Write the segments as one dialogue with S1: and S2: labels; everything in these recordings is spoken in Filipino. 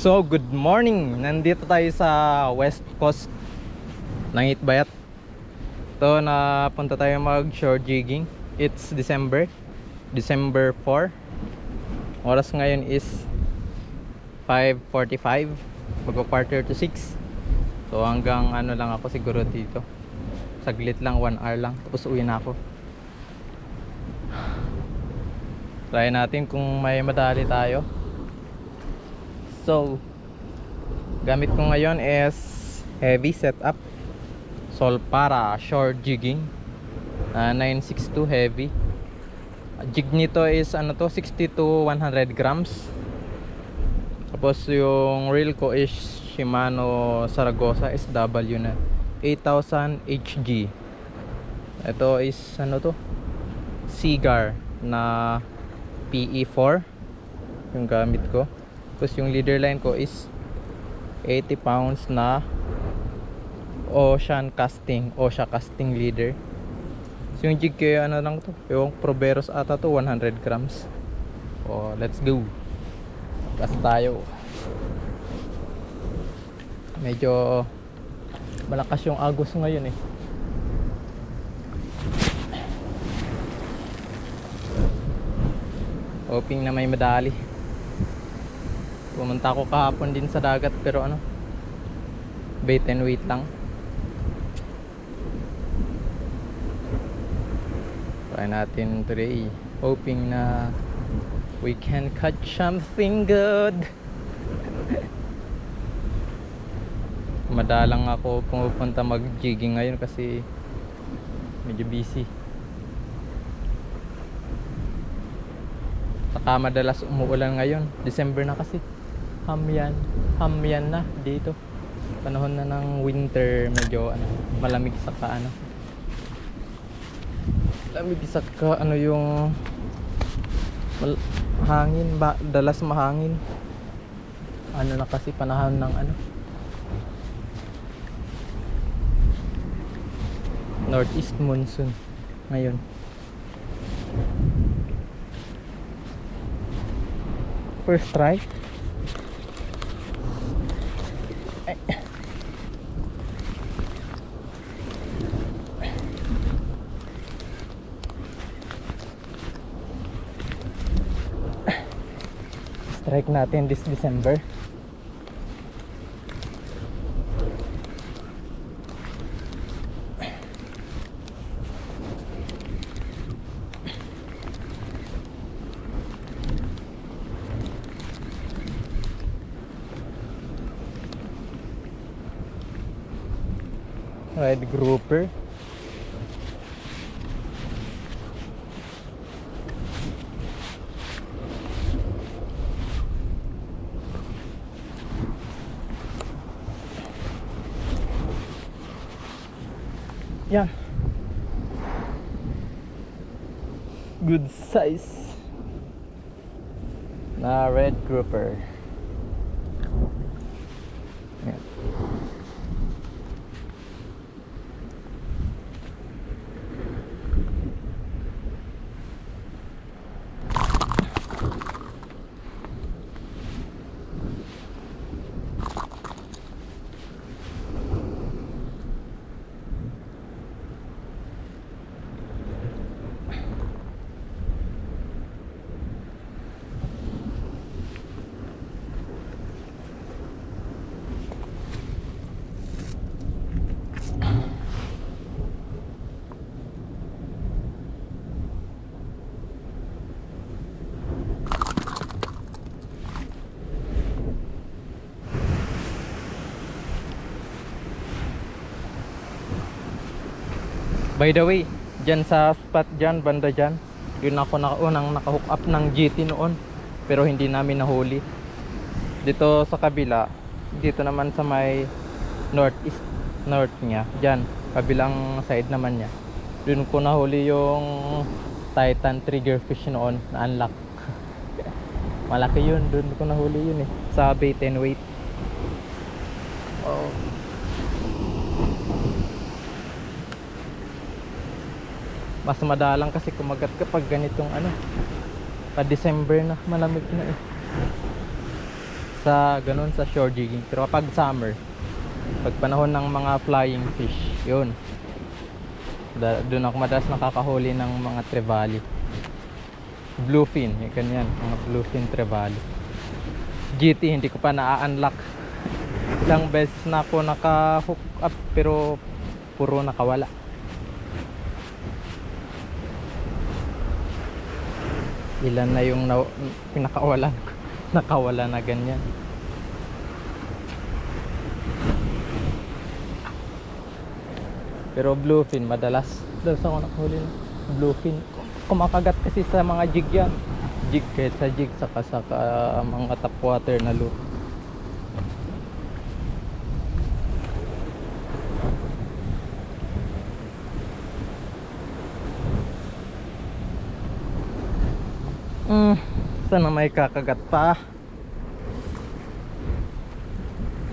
S1: So, good morning. Nandito tayo sa West Coast ng Itbayat. Ito, napunta tayo mag shore jigging. It's December 4. Oras ngayon is 5:45. Magpa-quarter to 6. So hanggang ano lang ako siguro dito. Saglit lang, 1 hour lang. Tapos uwi na ako. Try natin kung may madali tayo. So, gamit ko ngayon is heavy setup Solpara shore jigging 962 heavy. Jig nito is ano to, 60 to 100 grams. Tapos yung reel ko is Shimano Saragosa SW na 8000 HG. Ito is ano to, Cigar na PE4 yung gamit ko. Tapos yung leader line ko is 80 pounds na Osha casting leader. So yung jig ko ano lang to, yung Proveros ata to, 100 grams. Oh, let's go. Gas tayo. Medyo malakas yung agos ngayon eh. Hoping na may madali. Pumunta ako kahapon din sa dagat pero ano, bait and wait lang. Try natin today, hoping na we can catch something good. Madalang ako pumupunta mag jigging ngayon kasi medyo busy. Saka madalas umuulan ngayon, December na kasi. Hamyan na dito. Panahon na ng winter, medyo ano, malamig sa ano. Malamig sa ano yung hangin ba, dalas mahangin. Ano na kasi panahon ng ano, northeast monsoon ngayon. First try. Ay. Strike natin this December. Red grouper. Yan. Good size na red grouper. Yan. By the way, dyan sa spot dyan, banda dyan, yun ako unang nakahook up ng GT noon, pero hindi namin nahuli. Dito sa kabila, dito naman sa may north nya, dyan, kabilang side naman nya, dun ko nahuli yung Titan triggerfish noon na unlock. Malaki yun, dun ko nahuli yun eh, sa bait and weight. Oh. Mas madalang kasi kumagat kapag ganitong ano, pa December na, malamig na eh. sa ganun, sa shore jigging. Pero kapag summer, pag panahon ng mga flying fish, yun, doon ako madalas nakakahuli ng mga trevally, bluefin, yung ganyan, mga bluefin trevally. GT hindi ko pa na-unlock. Ilang beses na ako naka-hook up pero puro nakawala. Ilan na yung pinakawalan ko, nakawala na ganyan. Pero bluefin madalas ako nakahuli ng bluefin. Kumakagat kasi sa mga jig yan, jig, kahit sa jig saka sa mga top water na lure. Sana may kakagat pa.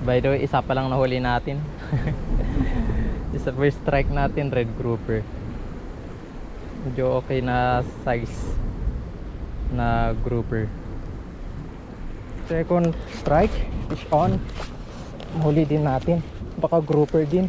S1: By the way, isa pa lang nahuli natin. Isa first strike natin, red grouper. Medyo okay na size na grouper. Second strike, fish on. Mahuli din natin, baka grouper din.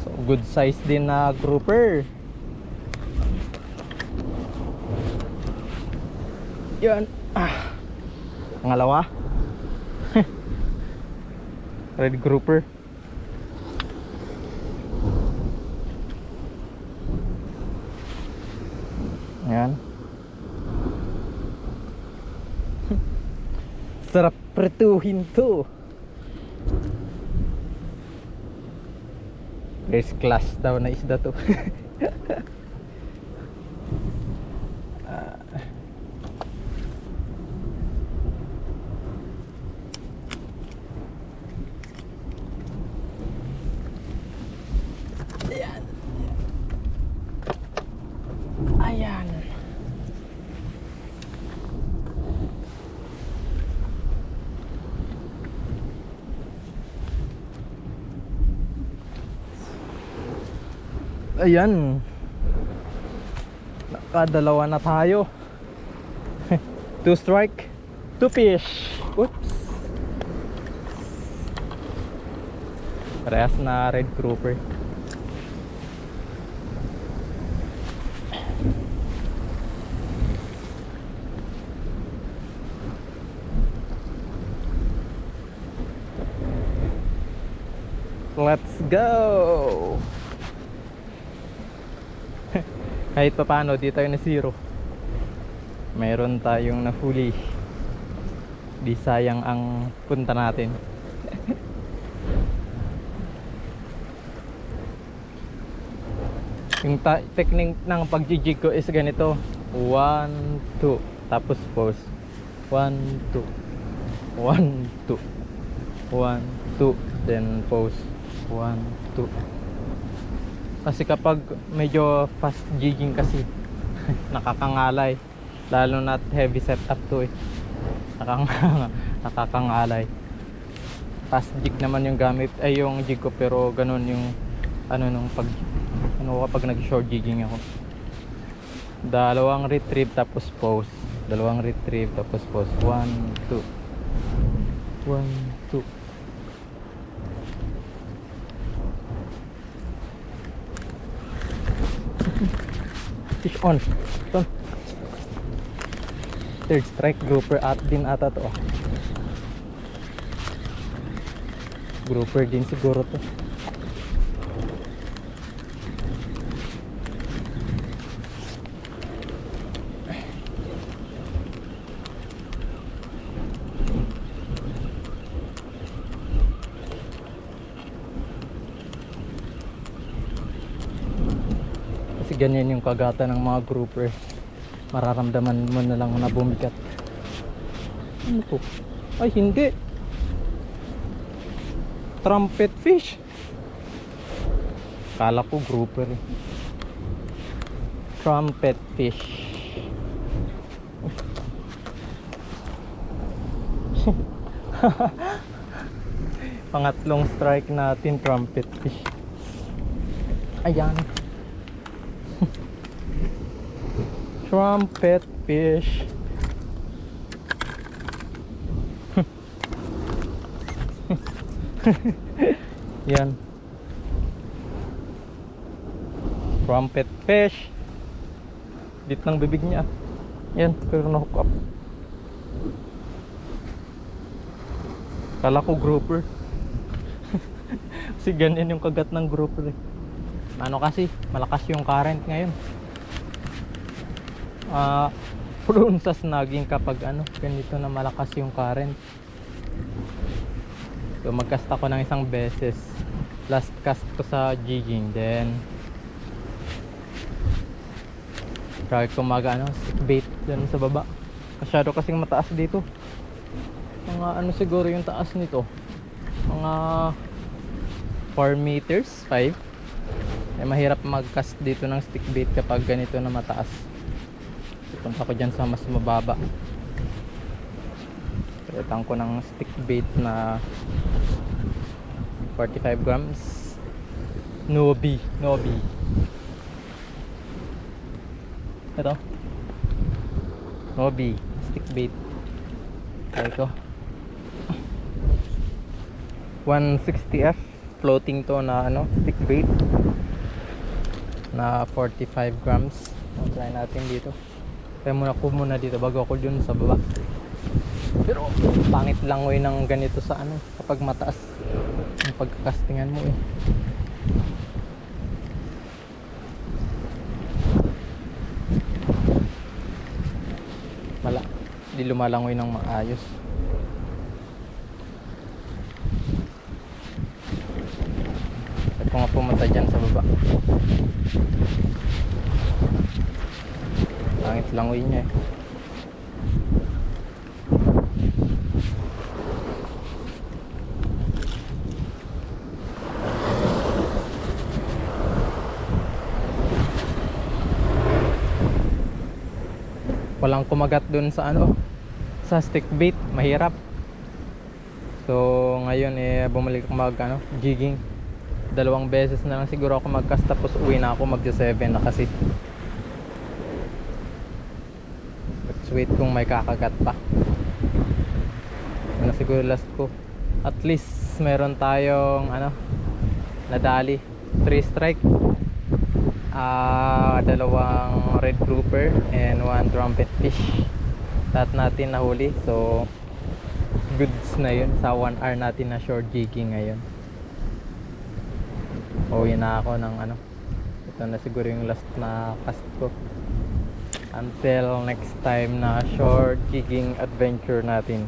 S1: So good size din na grouper. Yan. Pangalawa. Red grouper. Yan. Sarap pretuhin to. First class daw na isda to. Ayan. Ayan. Nakadalawa na tayo. 2 strike, 2 fish. Oops. Parehas na red grouper. Let's go. Kahit pa paano di tayo na zero, meron tayong nahuli. Di sayang ang punta natin. Yung technique ng pagjijig ko is ganito: 1, 2, tapos pause. 1, 2, 1, 2, 1, 2, then pause. 1, 2. Kasi kapag medyo fast jigging kasi nakakangalay, lalo na heavy setup to eh. Nakakangalay. Fast jig naman yung gamit ay yung jig ko, pero ganun yung nung kapag nag short jigging ako. Dalawang retrieve tapos pause. Dalawang retrieve tapos pause. 1, 2. 1, 2. Fish on. Ito. Third strike, grouper at din ata to. Grouper din siguro to. Ganyan yung kagatan ng mga grouper, mararamdaman mo na lang na bumigat. Ano to? Ay hindi, trumpet fish. Kala ko grouper eh. Trumpet fish. Pangatlong strike natin, trumpet fish. Ayan. Trumpet fish. Yan. Trumpet fish. Bit ng bibig niya. Yan, pero na-hook up. Kala ko grouper. Kasi ganyan yung kagat ng grouper eh. Ano kasi, malakas yung current ngayon. Prone sa snagging kapag ano, ganito na malakas yung current. So magcast ako ng isang beses. Last cast ko sa jigging. Then try ko stick bait dun sa baba. Masyado kasing mataas dito. Mga ano siguro yung taas nito, mga 4 meters, 5. Eh, mahirap mag-cast dito ng stick bait kapag ganito na mataas. Punta ko dyan sa mas mababa. Palitan ko ng stick bait na 45 grams Nobi. Ito Nobi stick bait. Ito 160F floating to na stick bait na 45 grams. Try natin dito. Kaya muna dito bago ako dun sa baba. Pero pangit lang ng ganito sa kapag mataas yung pagkakastingan mo eh. Di lumalangoy ng maayos. Ito nga pumunta dyan sa baba. Pangit langoy niya eh. Walang kumagat dun sa sa stick bait, mahirap. So ngayon bumalik ako jigging. 2 beses na lang siguro ako magcast, tapos uwi na ako, magja 7 na kasi. Let's wait kung may kakagat pa. Siguro last ko. At least meron tayong nadali 3 strike. 2 red grouper and 1 trumpet fish. Lahat natin nahuli. So goods na yun sa 1 hour natin na short jigging ngayon. Uwi na ako ng ito na siguro yung last na cast ko. Until next time na short jigging adventure natin.